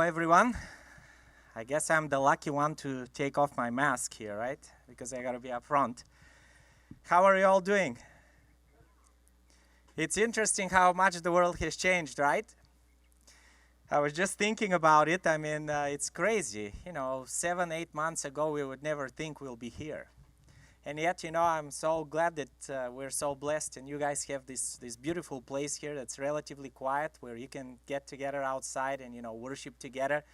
everyone. I guess I'm the lucky one to take off my mask here, right? Because I gotta be up front. How are you all doing? It's interesting how much the world has changed, right? I was just thinking about it. It's crazy. 7, 8 months ago, we would never think we'll be here. And yet, I'm so glad that we're so blessed and you guys have this beautiful place here that's relatively quiet where you can get together outside and, worship together.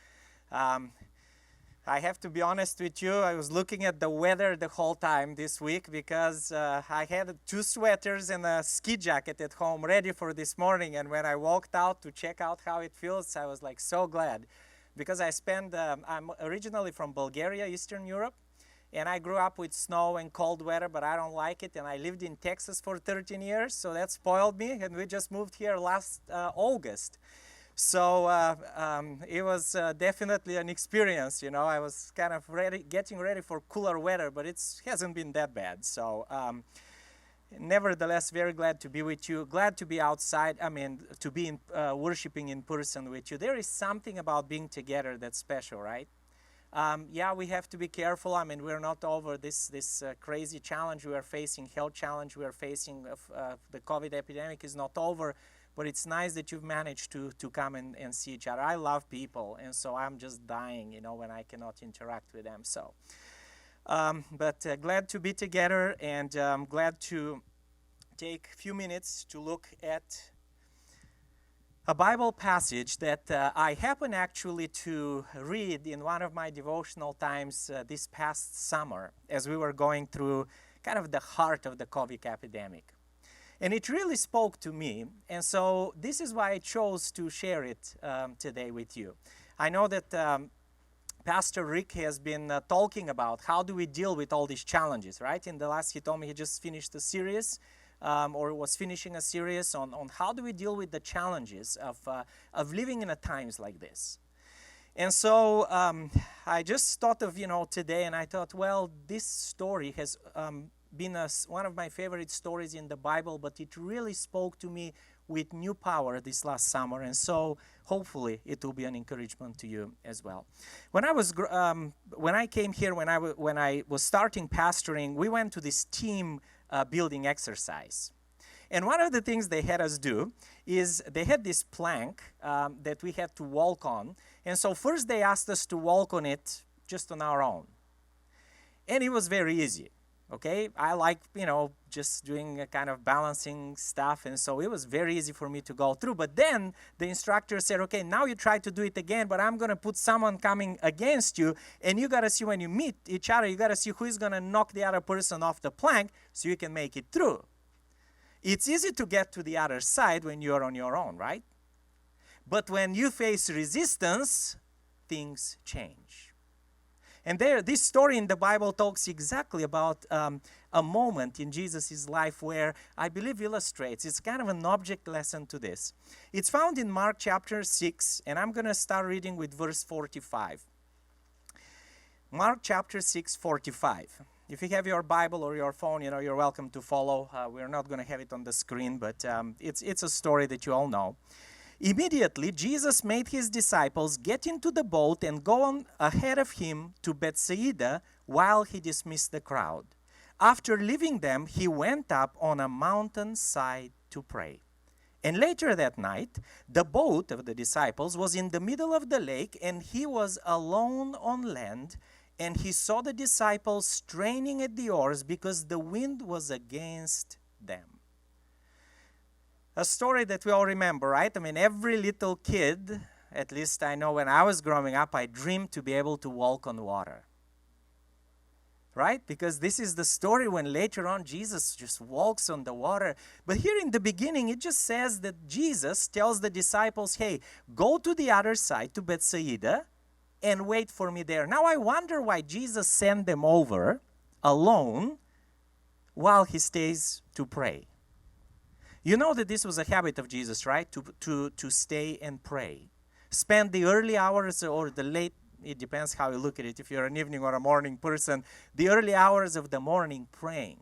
I have to be honest with you, I was looking at the weather the whole time this week because I had 2 sweaters and a ski jacket at home ready for this morning. And when I walked out to check out how it feels, I was like so glad because I'm originally from Bulgaria, Eastern Europe. And I grew up with snow and cold weather, but I don't like it. And I lived in Texas for 13 years, so that spoiled me. And we just moved here last August. So it was definitely an experience. I was kind of getting ready for cooler weather, but it hasn't been that bad. So nevertheless, very glad to be with you. Glad to be outside. To be worshiping in person with you. There is something about being together that's special, right? Yeah, we have to be careful. We're not over this crazy challenge we are facing, health challenge we are facing. The COVID epidemic is not over, but it's nice that you've managed to come and see each other. I love people, and so I'm just dying, when I cannot interact with them. So, but glad to be together, and glad to take a few minutes to look at a Bible passage that I happened actually to read in one of my devotional times this past summer as we were going through kind of the heart of the COVID epidemic. And it really spoke to me, and so this is why I chose to share it today with you. I know that Pastor Rick has been talking about how do we deal with all these challenges, right? In the last, he told me he just finished a series or was finishing a series on how do we deal with the challenges of living in a times like this. And so I just thought of, today, and I thought, well, this story has been one of my favorite stories in the Bible, but it really spoke to me with new power this last summer, and so hopefully it will be an encouragement to you as well. When I came here, when I was starting pastoring, we went to this team building exercise. And one of the things they had us do is they had this plank that we had to walk on. And so first they asked us to walk on it just on our own. And it was very easy, okay? I like, just doing a kind of balancing stuff. And so it was very easy for me to go through. But then the instructor said, okay, now you try to do it again, but I'm going to put someone coming against you. And you got to see when you meet each other, you got to see who is going to knock the other person off the plank so you can make it through. It's easy to get to the other side when you're on your own, right? But when you face resistance, things change. And this story in the Bible talks exactly about a moment in Jesus' life where I believe illustrates. It's kind of an object lesson to this. It's found in Mark chapter 6, and I'm going to start reading with verse 45. Mark chapter 6, 45. If you have your Bible or your phone, you're welcome to follow. We're not going to have it on the screen, but it's a story that you all know. Immediately, Jesus made his disciples get into the boat and go on ahead of him to Bethsaida while he dismissed the crowd. After leaving them, he went up on a mountainside to pray. And later that night, the boat of the disciples was in the middle of the lake, and he was alone on land. And he saw the disciples straining at the oars because the wind was against them. A story that we all remember, right? Every little kid, at least I know when I was growing up, I dreamed to be able to walk on water. Right? Because this is the story when later on Jesus just walks on the water. But here in the beginning, it just says that Jesus tells the disciples, hey, go to the other side, to Bethsaida, and wait for me there. Now I wonder why Jesus sent them over alone while he stays to pray. You know that this was a habit of Jesus, right? To stay and pray. Spend the early hours or the late, it depends how you look at it, if you're an evening or a morning person, the early hours of the morning praying.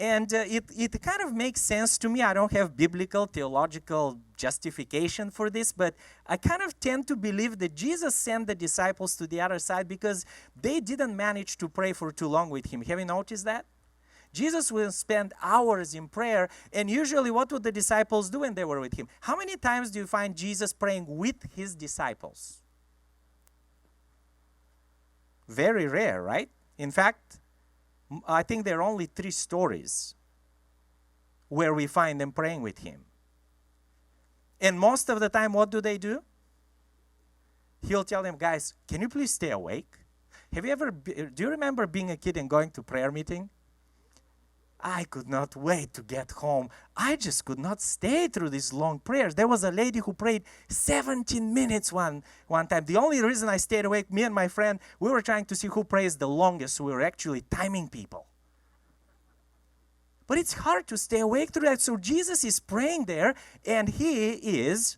And it kind of makes sense to me. I don't have biblical, theological justification for this, but I kind of tend to believe that Jesus sent the disciples to the other side because they didn't manage to pray for too long with him. Have you noticed that? Jesus will spend hours in prayer, and usually what would the disciples do when they were with him? How many times do you find Jesus praying with his disciples? Very rare, right? In fact, I think there are only 3 stories where we find them praying with him. And most of the time, what do? He'll tell them, guys, can you please stay awake? Do you remember being a kid and going to prayer meeting? I could not wait to get home. I just could not stay through these long prayers. There was a lady who prayed 17 minutes one time. The only reason I stayed awake, me and my friend, we were trying to see who prays the longest. We were actually timing people. But it's hard to stay awake through that. So Jesus is praying there, and he is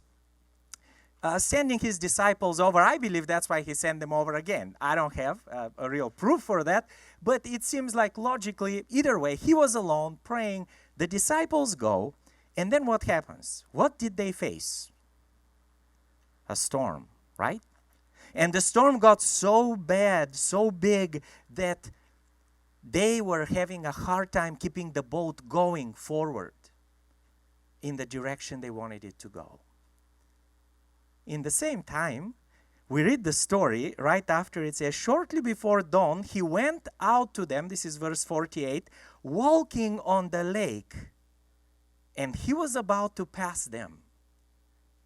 sending his disciples over. I believe that's why he sent them over again. I don't have a real proof for that. But it seems like logically, either way, he was alone praying. The disciples go, and then what happens? What did they face? A storm, right? And the storm got so bad, so big, that they were having a hard time keeping the boat going forward in the direction they wanted it to go. In the same time, we read the story right after it says, shortly before dawn, he went out to them, this is verse 48, walking on the lake, and he was about to pass them.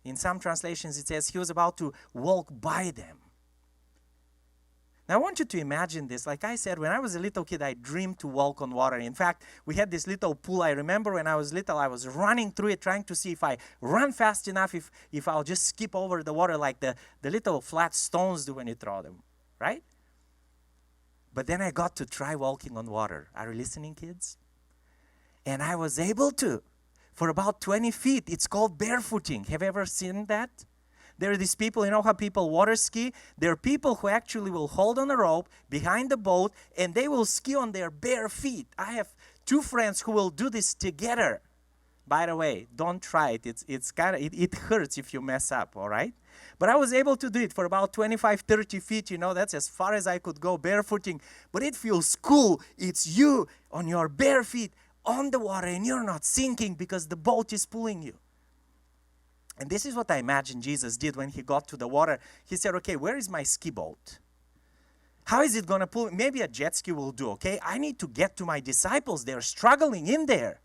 In some translations, it says he was about to walk by them. Now, I want you to imagine this. Like I said, when I was a little kid, I dreamed to walk on water. In fact, we had this little pool. I remember when I was little, I was running through it, trying to see if I run fast enough, if I'll just skip over the water like the little flat stones do when you throw them, right? But then I got to try walking on water. Are you listening, kids? And I was able to, for about 20 feet. It's called barefooting. Have you ever seen that? There are these people, you know how people water ski? There are people who actually will hold on a rope behind the boat, and they will ski on their bare feet. I have 2 friends who will do this together. By the way, don't try it. It hurts if you mess up, all right? But I was able to do it for about 25, 30 feet. You know, that's as far as I could go barefooting. But it feels cool. It's you on your bare feet on the water, and you're not sinking because the boat is pulling you. And this is what I imagine Jesus did when he got to the water. He said, okay, where is my ski boat? How is it going to pull? Maybe a jet ski will do, okay? I need to get to my disciples. They're struggling in there.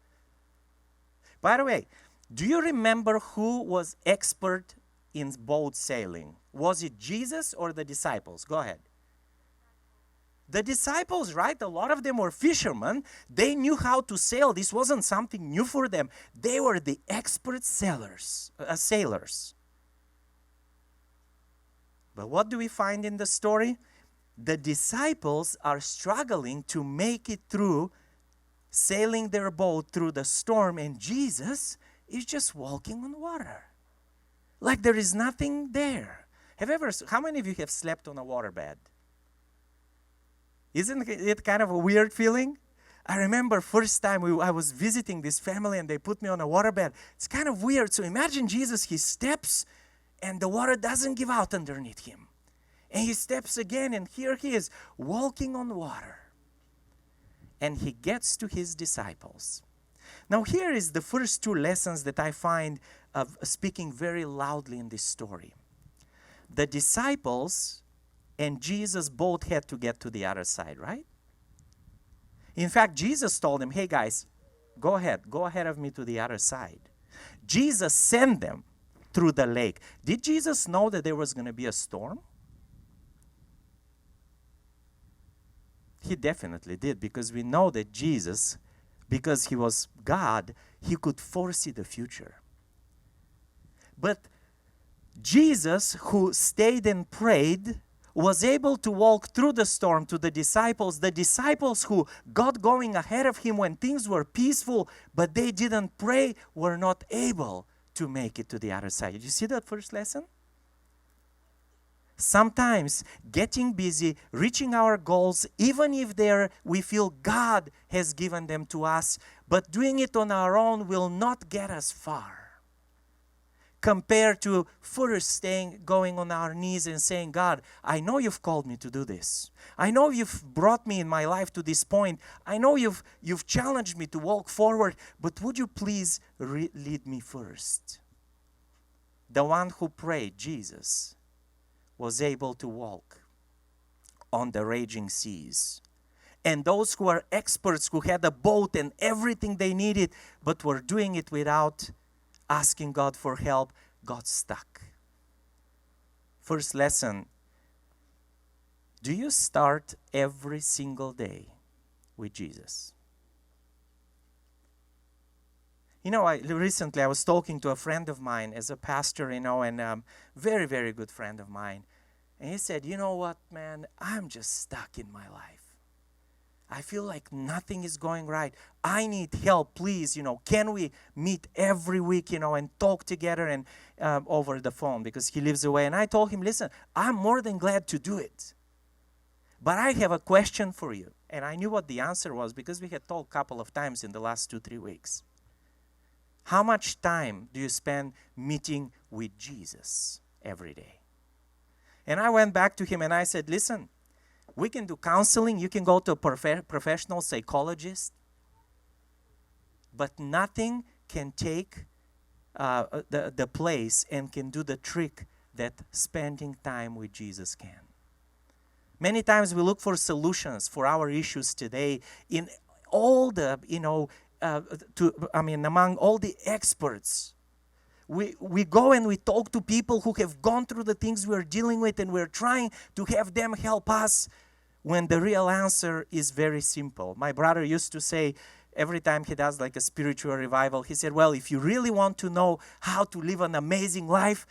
By the way, do you remember who was expert in boat sailing? Was it Jesus or the disciples? Go ahead. The disciples, right? A lot of them were fishermen. They knew how to sail. This wasn't something new for them. They were the expert sailors. But what do we find in the story? The disciples are struggling to make it through, sailing their boat through the storm, and Jesus is just walking on water. Like there is nothing there. How many of you have slept on a waterbed? Isn't it kind of a weird feeling? I remember first time I was visiting this family and they put me on a waterbed. It's kind of weird. So imagine Jesus, he steps and the water doesn't give out underneath him. And he steps again and here he is walking on water. And he gets to his disciples. Now here is the first 2 lessons that I find of speaking very loudly in this story. The disciples and Jesus both had to get to the other side, right? In fact, Jesus told them, hey guys, go ahead of me to the other side. Jesus sent them through the lake. Did Jesus know that there was going to be a storm? He definitely did, because we know that Jesus, because he was God, he could foresee the future. But Jesus, who stayed and prayed, was able to walk through the storm to the disciples who got going ahead of him when things were peaceful, but they didn't pray, were not able to make it to the other side. Did you see that first lesson? sometimes getting busy, reaching our goals, even if we feel God has given them to us, but doing it on our own will not get us far. Compared to first going on our knees and saying, God, I know you've called me to do this. I know you've brought me in my life to this point. I know you've challenged me to walk forward, but would you please lead me first? The one who prayed, Jesus, was able to walk on the raging seas. And those who are experts, who had a boat and everything they needed, but were doing it without asking God for help, got stuck. First lesson, do you start every single day with Jesus? You know, recently I was talking to a friend of mine as a pastor, and very, very good friend of mine. And he said, you know what, man, I'm just stuck in my life. I feel like nothing is going right. I need help, please. Can we meet every week, and talk together and over the phone, because he lives away. And I told him, listen, I'm more than glad to do it. But I have a question for you. And I knew what the answer was because we had talked a couple of times in the last 2-3 weeks. How much time do you spend meeting with Jesus every day? And I went back to him and I said, listen, we can do counseling. You can go to a professional psychologist. But nothing can take the place and can do the trick that spending time with Jesus can. Many times we look for solutions for our issues today in all the, among all the experts. We go and we talk to people who have gone through the things we're dealing with, and we're trying to have them help us, when the real answer is very simple. My brother used to say, every time he does like a spiritual revival, he said, well, if you really want to know how to live an amazing life,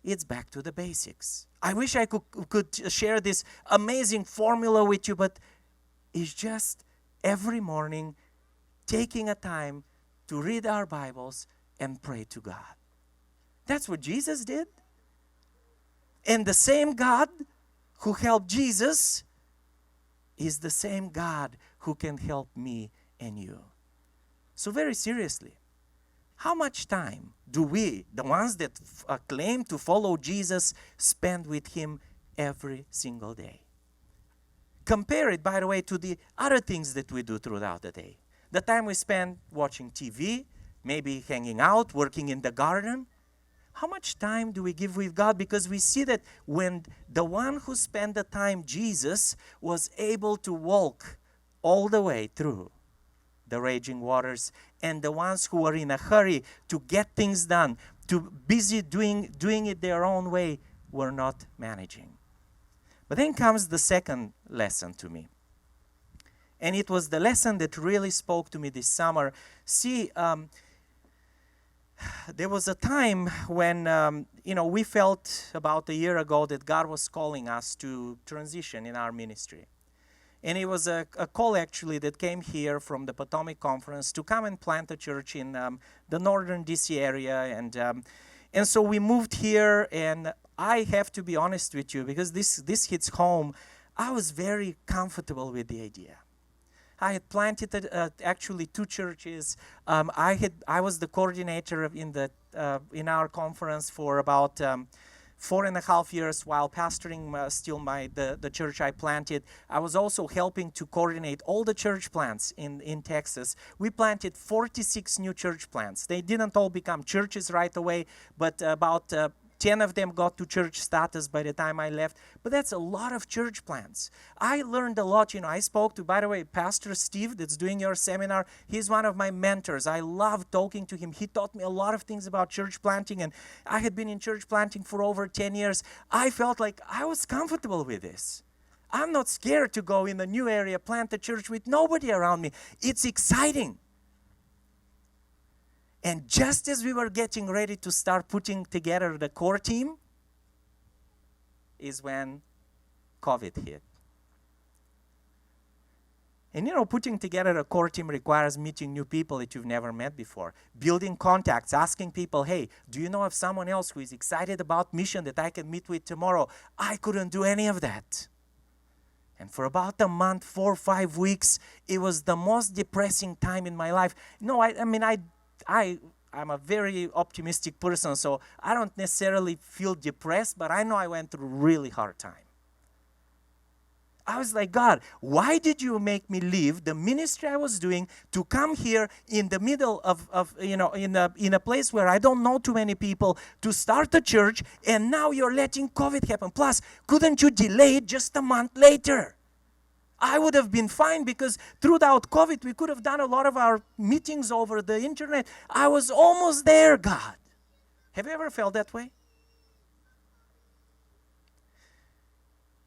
it's back to the basics. I wish I could share this amazing formula with you, but it's just every morning taking a time to read our Bibles and pray to God. That's what Jesus did. And the same God who helped Jesus is the same God who can help me and you. So very seriously, how much time do we, the ones that claim to follow Jesus, spend with Him every single day? Compare it, by the way, to the other things that we do throughout the day. The time we spend watching TV, maybe hanging out, working in the garden. How much time do we give with God? Because we see that when the one who spent the time, Jesus, was able to walk all the way through the raging waters, and the ones who were in a hurry to get things done, too busy doing it their own way, were not managing. But then comes the second lesson to me. And it was the lesson that really spoke to me this summer. See, there was a time when, we felt about a year ago that God was calling us to transition in our ministry. And it was a call actually that came here from the Potomac Conference to come and plant a church in the northern DC area. And so we moved here, and I have to be honest with you, because this hits home, I was very comfortable with the idea. I had planted actually 2 churches. I was the coordinator in our conference for about 4.5 years while pastoring still the church I planted. I was also helping to coordinate all the church plants in Texas. We planted 46 new church plants. They didn't all become churches right away, but about 10 of them got to church status by the time I left. But that's a lot of church plants. I learned a lot. I spoke to, by the way, Pastor Steve that's doing your seminar. He's one of my mentors. I love talking to him. He taught me a lot of things about church planting, and I had been in church planting for over 10 years. I felt like I was comfortable with this. I'm not scared to go in a new area, plant a church with nobody around me. It's exciting. And just as we were getting ready to start putting together the core team, is when COVID hit. And putting together a core team requires meeting new people that you've never met before, building contacts, asking people, hey, do you know of someone else who is excited about mission that I can meet with tomorrow? I couldn't do any of that. And for about a month, 4 or 5 weeks, it was the most depressing time in my life. No, I'm a very optimistic person, so I don't necessarily feel depressed, but I know I went through a really hard time. I was like, God, why did you make me leave the ministry I was doing to come here in the middle of in a place where I don't know too many people to start a church, and now you're letting COVID happen. Plus, couldn't you delay it just a month later? I would have been fine because throughout COVID, we could have done a lot of our meetings over the internet. I was almost there, God. Have you ever felt that way?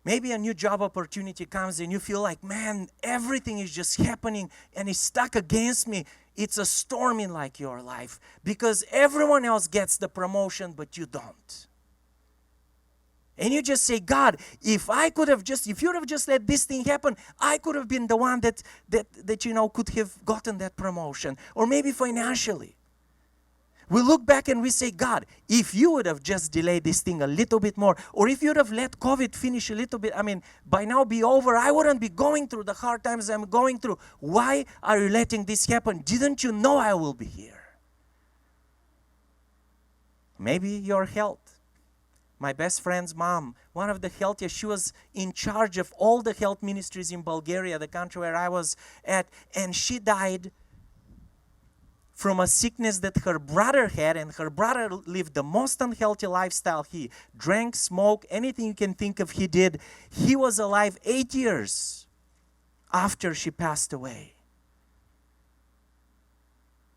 Maybe a new job opportunity comes and you feel like, man, everything is just happening and it's stuck against me. It's a storm in like your life because everyone else gets the promotion, but you don't. And you just say, God, if you would have just let this thing happen, I could have been the one that could have gotten that promotion, or maybe financially. We look back and we say, God, if you would have just delayed this thing a little bit more, or if you would have let COVID finish a little bit, by now be over, I wouldn't be going through the hard times I'm going through. Why are you letting this happen? Didn't you know I will be here? Maybe your health. My best friend's mom, one of the healthiest, she was in charge of all the health ministries in Bulgaria, the country where I was at, and she died from a sickness that her brother had, and her brother lived the most unhealthy lifestyle. He drank, smoked, anything you can think of he did. He was alive 8 years after she passed away.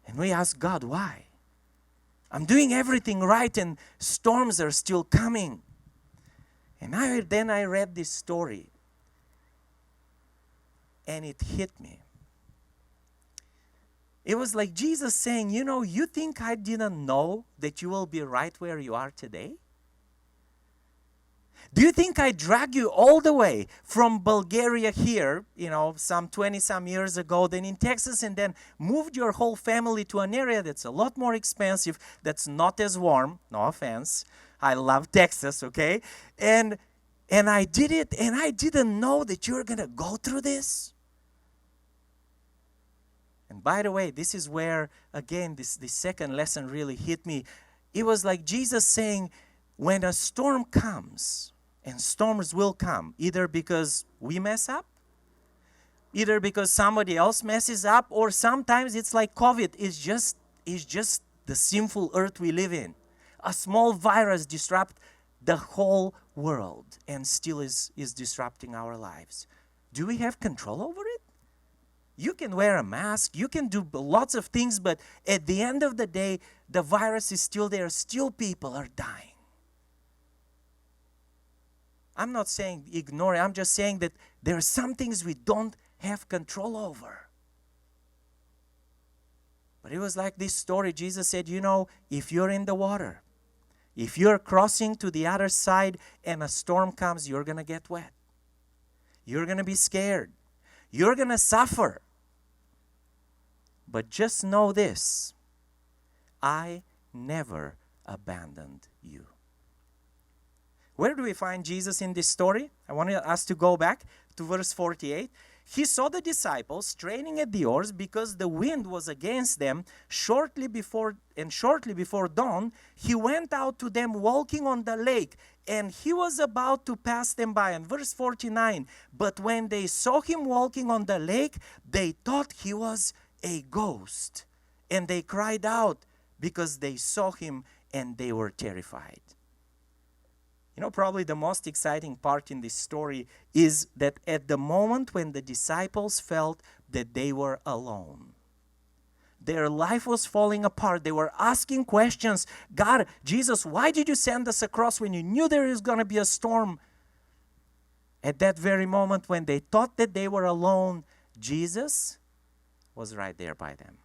And we asked God, why? I'm doing everything right and storms are still coming. And then I read this story and it hit me. It was like Jesus saying, you think I didn't know that you will be right where you are today? Do you think I dragged you all the way from Bulgaria here, some 20-some years ago, then in Texas, and then moved your whole family to an area that's a lot more expensive, that's not as warm, no offense. I love Texas, okay? And I did it, and I didn't know that you were going to go through this. And by the way, this is where, again, this second lesson really hit me. It was like Jesus saying, when a storm comes, and storms will come, either because we mess up, either because somebody else messes up, or sometimes it's like COVID. It's just the sinful earth we live in. A small virus disrupts the whole world and still is disrupting our lives. Do we have control over it? You can wear a mask, you can do lots of things, but at the end of the day, the virus is still there. Still people are dying. I'm not saying ignore it. I'm just saying that there are some things we don't have control over. But it was like this story. Jesus said, if you're in the water, if you're crossing to the other side and a storm comes, you're going to get wet. You're going to be scared. You're going to suffer. But just know this, I never abandoned you. Where do we find Jesus in this story? I want us to go back to verse 48. He saw the disciples straining at the oars because the wind was against them. Shortly before dawn, he went out to them walking on the lake, and he was about to pass them by. And verse 49, but when they saw him walking on the lake, they thought he was a ghost, and they cried out because they saw him and they were terrified. Probably the most exciting part in this story is that at the moment when the disciples felt that they were alone, their life was falling apart. They were asking questions. God, Jesus, why did you send us across when you knew there is going to be a storm? At that very moment when they thought that they were alone, Jesus was right there by them.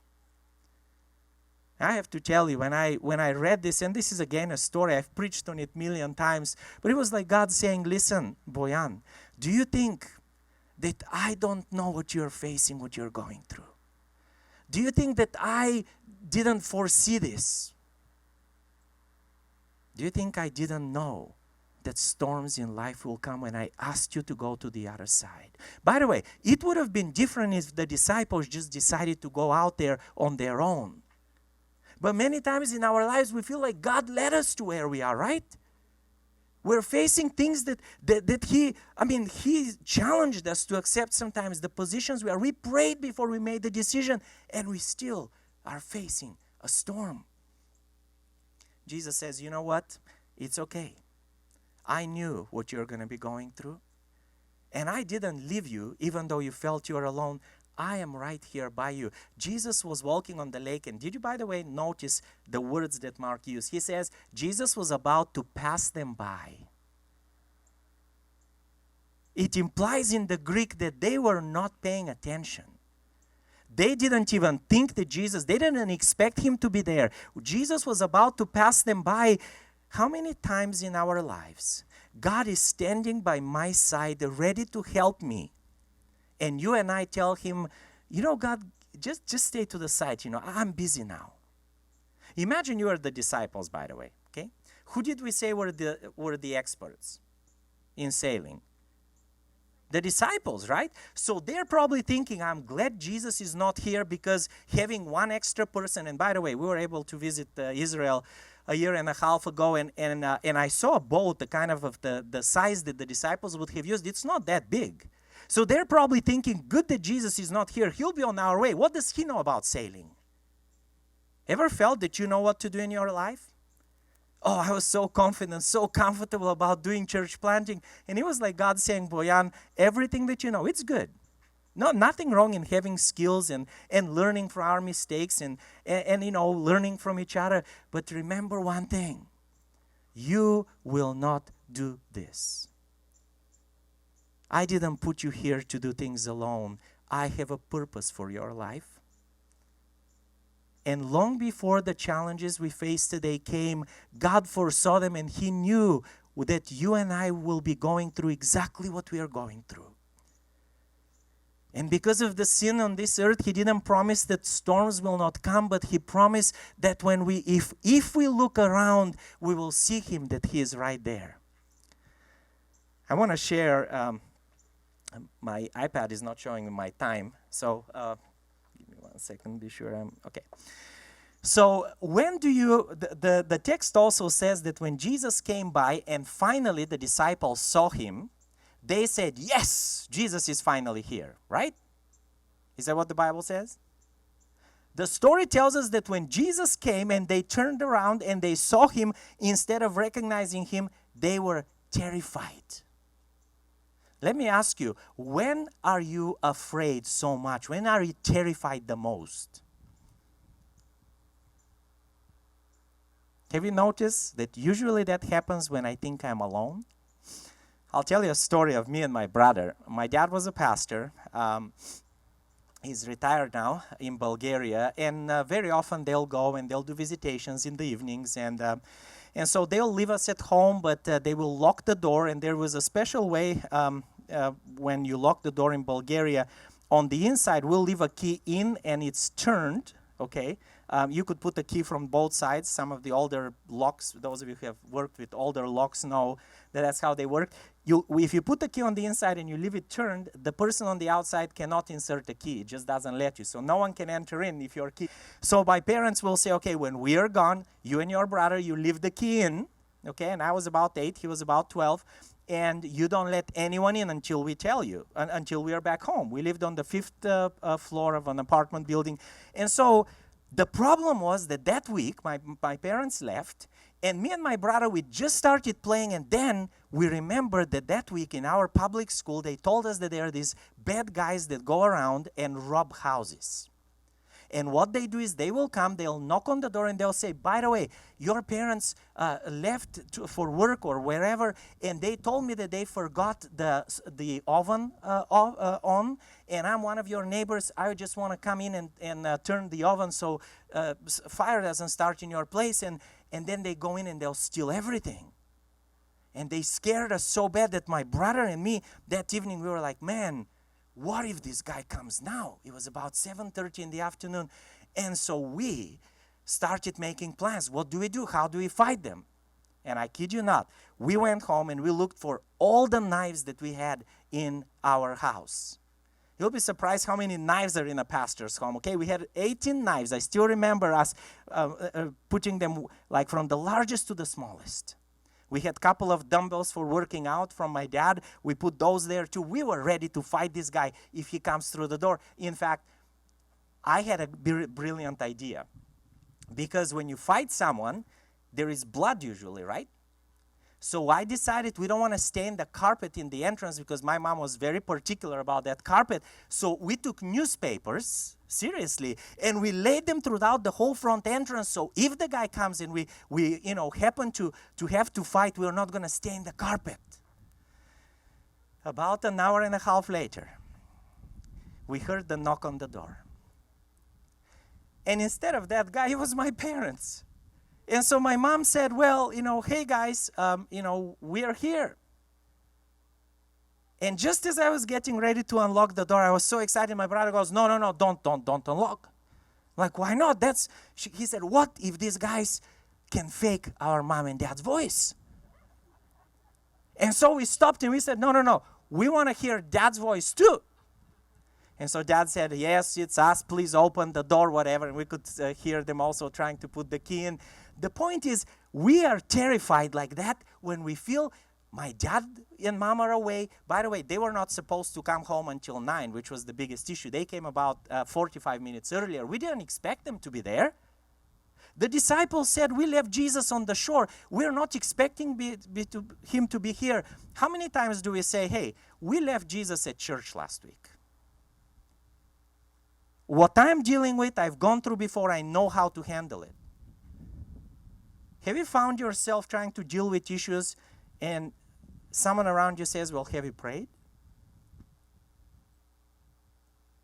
I have to tell you, when I read this, and this is again a story, I've preached on it a million times, but it was like God saying, listen, Boyan, do you think that I don't know what you're facing, what you're going through? Do you think that I didn't foresee this? Do you think I didn't know that storms in life will come when I asked you to go to the other side? By the way, it would have been different if the disciples just decided to go out there on their own. But many times in our lives, we feel like God led us to where we are, right? We're facing things that He challenged us to accept sometimes the positions where we prayed before we made the decision, and we still are facing a storm. Jesus says, you know what? It's okay. I knew what you're going to be going through. And I didn't leave you even though you felt you were alone. I am right here by you. Jesus was walking on the lake. And did you, by the way, notice the words that Mark used? He says, Jesus was about to pass them by. It implies in the Greek that they were not paying attention. They didn't even think that they didn't expect him to be there. Jesus was about to pass them by. How many times in our lives, God is standing by my side, ready to help me. And you and I tell him, God, just stay to the side. I'm busy now. Imagine you are the disciples, by the way, okay? Who did we say were the experts in sailing? The disciples, right? So they're probably thinking, I'm glad Jesus is not here, because having one extra person, and by the way, we were able to visit Israel a year and a half ago, and I saw a boat, the size that the disciples would have used. It's not that big. So they're probably thinking, good that Jesus is not here. He'll be on our way. What does he know about sailing? Ever felt that you know what to do in your life? Oh, I was so confident, so comfortable about doing church planting. And it was like God saying, Boyan, everything that you know, it's good. No, nothing wrong in having skills and learning from our mistakes and learning from each other. But remember one thing. You will not do this. I didn't put you here to do things alone. I have a purpose for your life. And long before the challenges we face today came, God foresaw them, and he knew that you and I will be going through exactly what we are going through. And because of the sin on this earth, he didn't promise that storms will not come, but he promised that if we look around, we will see him, that he is right there. I want to share, my iPad is not showing my time, so give me 1 second, be sure I'm okay. So when do the text also says that when Jesus came by and finally the disciples saw him, they said, yes, Jesus is finally here, right? Is that what the Bible says? The story tells us that when Jesus came and they turned around and they saw him, instead of recognizing him, they were terrified. Let me ask you, when are you afraid so much? When are you terrified the most? Have you noticed that usually that happens when I think I'm alone? I'll tell you a story of me and my brother. My dad was a pastor. He's retired now in Bulgaria, and very often they'll go and they'll do visitations in the evenings, and so they'll leave us at home, but they will lock the door, and there was a special way when you lock the door in Bulgaria. On the inside, we'll leave a key in, and it's turned, okay? You could put the key from both sides. Some of the older locks, those of you who have worked with older locks know that that's how they work. If you put the key on the inside and you leave it turned, the person on the outside cannot insert the key. It just doesn't let you. So no one can enter in if your key. So my parents will say, okay, when we are gone, you and your brother, you leave the key in, okay? And I was about 8, he was about 12. And you don't let anyone in until we tell you, until we are back home. We lived on the 5th floor of an apartment building. And so the problem was that week, my parents left, and me and my brother, we just started playing, and then we remembered that week in our public school, they told us that there are these bad guys that go around and rob houses. And what they do is they will come, they'll knock on the door, and they'll say, by the way, your parents left for work or wherever, and they told me that they forgot the oven on, and I'm one of your neighbors. I just want to come in and turn the oven so fire doesn't start in your place. And then they go in and they'll steal everything. And they scared us so bad that my brother and me, that evening, we were like, man, what if this guy comes now? It was about 7:30 in the afternoon. And so we started making plans. What do we do? How do we fight them? And I kid you not, we went home and we looked for all the knives that we had in our house. You'll be surprised how many knives are in a pastor's home. Okay, we had 18 knives. I still remember us putting them like from the largest to the smallest. We had a couple of dumbbells for working out from my dad. We put those there too. We were ready to fight this guy if he comes through the door. In fact, I had a brilliant idea. Because when you fight someone, there is blood usually, right? So I decided we don't want to stain the carpet in the entrance because my mom was very particular about that carpet. So we took newspapers, seriously, and we laid them throughout the whole front entrance. So if the guy comes and we happen to have to fight, we're not going to stain the carpet. About an hour and a half later, we heard the knock on the door. And instead of that guy, it was my parents. And so my mom said, well, hey guys, we're here. And just as I was getting ready to unlock the door, I was so excited. My brother goes, no, don't unlock. I'm like, why not? He said, what if these guys can fake our mom and dad's voice? And so we stopped and we said, no, we want to hear dad's voice too. And so dad said, yes, it's us, please open the door, whatever. And we could hear them also trying to put the key in. The point is, we are terrified like that when we feel my dad and mom are away. By the way, they were not supposed to come home until 9, which was the biggest issue. They came about 45 minutes earlier. We didn't expect them to be there. The disciples said, we left Jesus on the shore. We're not expecting him to be here. How many times do we say, hey, we left Jesus at church last week? What I'm dealing with, I've gone through before. I know how to handle it. Have you found yourself trying to deal with issues and someone around you says, well, have you prayed?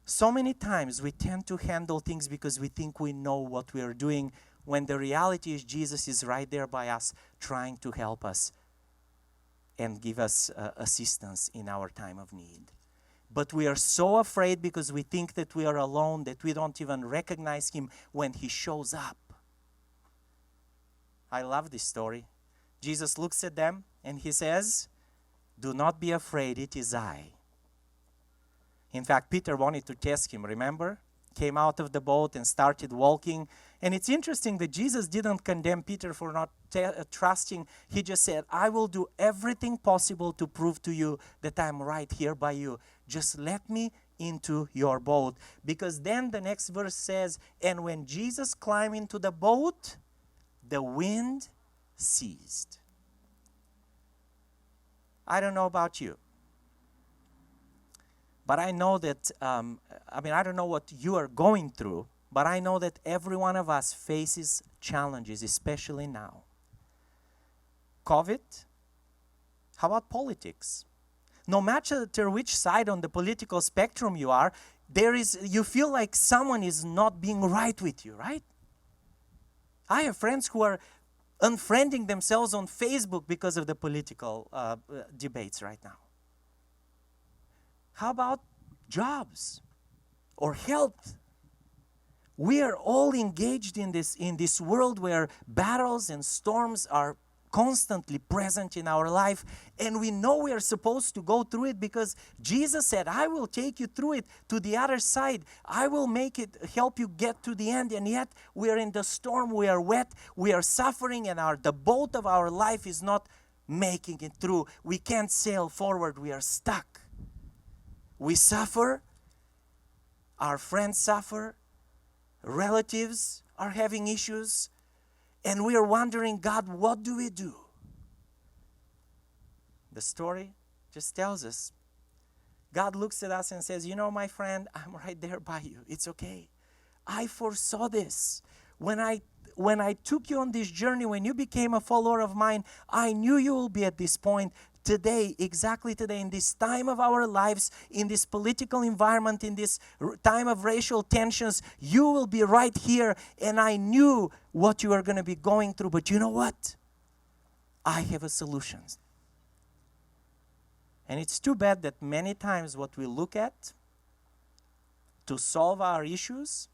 So many times we tend to handle things because we think we know what we are doing, when the reality is Jesus is right there by us trying to help us and give us assistance in our time of need. But we are so afraid because we think that we are alone that we don't even recognize him when he shows up. I love this story. Jesus looks at them and he says, do not be afraid, it is I. In fact, Peter wanted to test him, remember? Came out of the boat and started walking. And it's interesting that Jesus didn't condemn Peter for not trusting. He just said, I will do everything possible to prove to you that I'm right here by you. Just let me into your boat. Because then the next verse says, and when Jesus climbed into the boat, the wind ceased. I don't know about you. But I know that, I don't know what you are going through, but I know that every one of us faces challenges, especially now. COVID? How about politics? No matter which side on the political spectrum you are, you feel like someone is not being right with you, right? I have friends who are unfriending themselves on Facebook because of the political debates right now. How about jobs or health? We are all engaged in this world where battles and storms are constantly present in our life, and we know we are supposed to go through it because Jesus said, I will take you through it to the other side. I will help you get to the end, and yet we are in the storm, we are wet, we are suffering, and the boat of our life is not making it through. We can't sail forward, we are stuck. We suffer, our friends suffer, relatives are having issues, and we are wondering, God, what do we do? The story just tells us. God looks at us and says, my friend, I'm right there by you. It's okay. I foresaw this. When I took you on this journey, when you became a follower of mine, I knew you will be at this point. Today, exactly today, in this time of our lives, in this political environment, in this time of racial tensions, you will be right here. And I knew what you are going to be going through. But you know what? I have a solution. And it's too bad that many times what we look at to solve our issues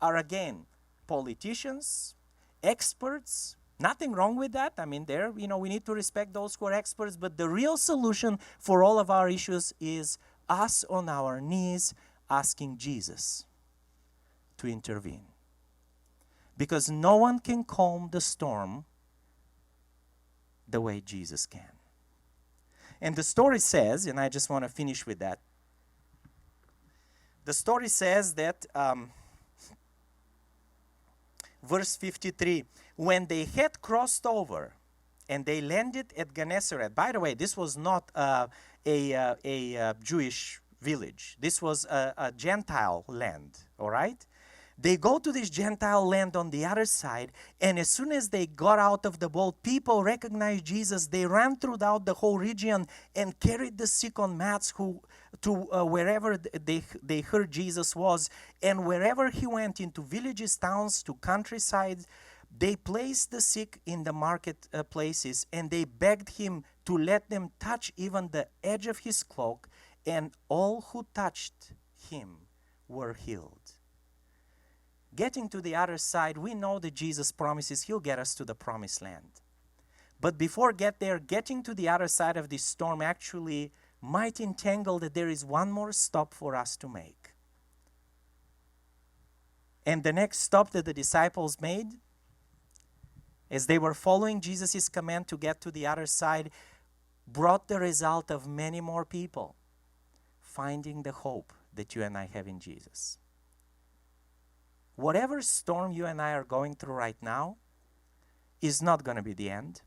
are, again, politicians, experts. Nothing wrong with that. I mean, we need to respect those who are experts, but the real solution for all of our issues is us on our knees asking Jesus to intervene. Because no one can calm the storm the way Jesus can. And the story says, and I just want to finish with that. The story says that, verse 53, when they had crossed over and they landed at Gennesaret. By the way, this was not a Jewish village. This was a Gentile land, all right? They go to this Gentile land on the other side, and as soon as they got out of the boat, people recognized Jesus. They ran throughout the whole region and carried the sick on mats to wherever they heard Jesus was. And wherever he went, into villages, towns, to countryside, they placed the sick in the marketplaces, and they begged him to let them touch even the edge of his cloak, and all who touched him were healed. Getting to the other side, we know that Jesus promises he'll get us to the promised land. But before getting to the other side of this storm actually might entangle that there is one more stop for us to make. And the next stop that the disciples made, as they were following Jesus' command to get to the other side, brought the result of many more people finding the hope that you and I have in Jesus. Whatever storm you and I are going through right now is not going to be the end.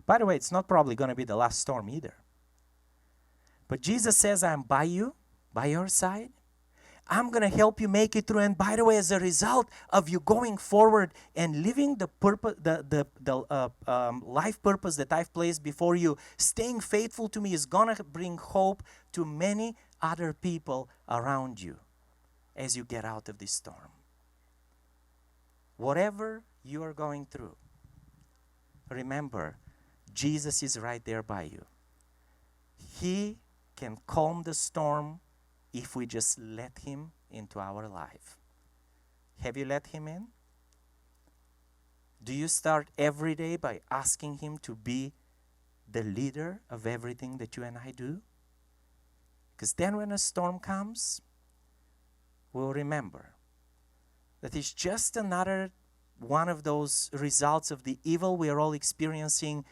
By the way, it's not probably going to be the last storm either. But Jesus says, I'm by you, by your side. I'm going to help you make it through. And by the way, as a result of you going forward and living the purpose, life purpose that I've placed before you, staying faithful to me is going to bring hope to many other people around you as you get out of this storm. Whatever you are going through, remember, Jesus is right there by you. He can calm the storm if we just let him into our life. Have you let him in? Do you start every day by asking him to be the leader of everything that you and I do? Because then when a storm comes, we'll remember that it's just another one of those results of the evil we are all experiencing.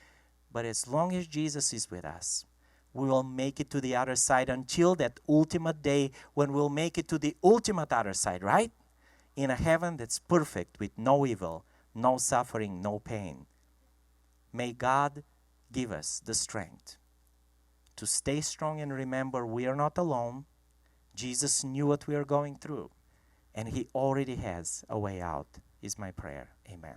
But as long as Jesus is with us, we will make it to the other side until that ultimate day when we'll make it to the ultimate other side, right? In a heaven that's perfect with no evil, no suffering, no pain. May God give us the strength to stay strong and remember we are not alone. Jesus knew what we are going through, and he already has a way out, is my prayer. Amen.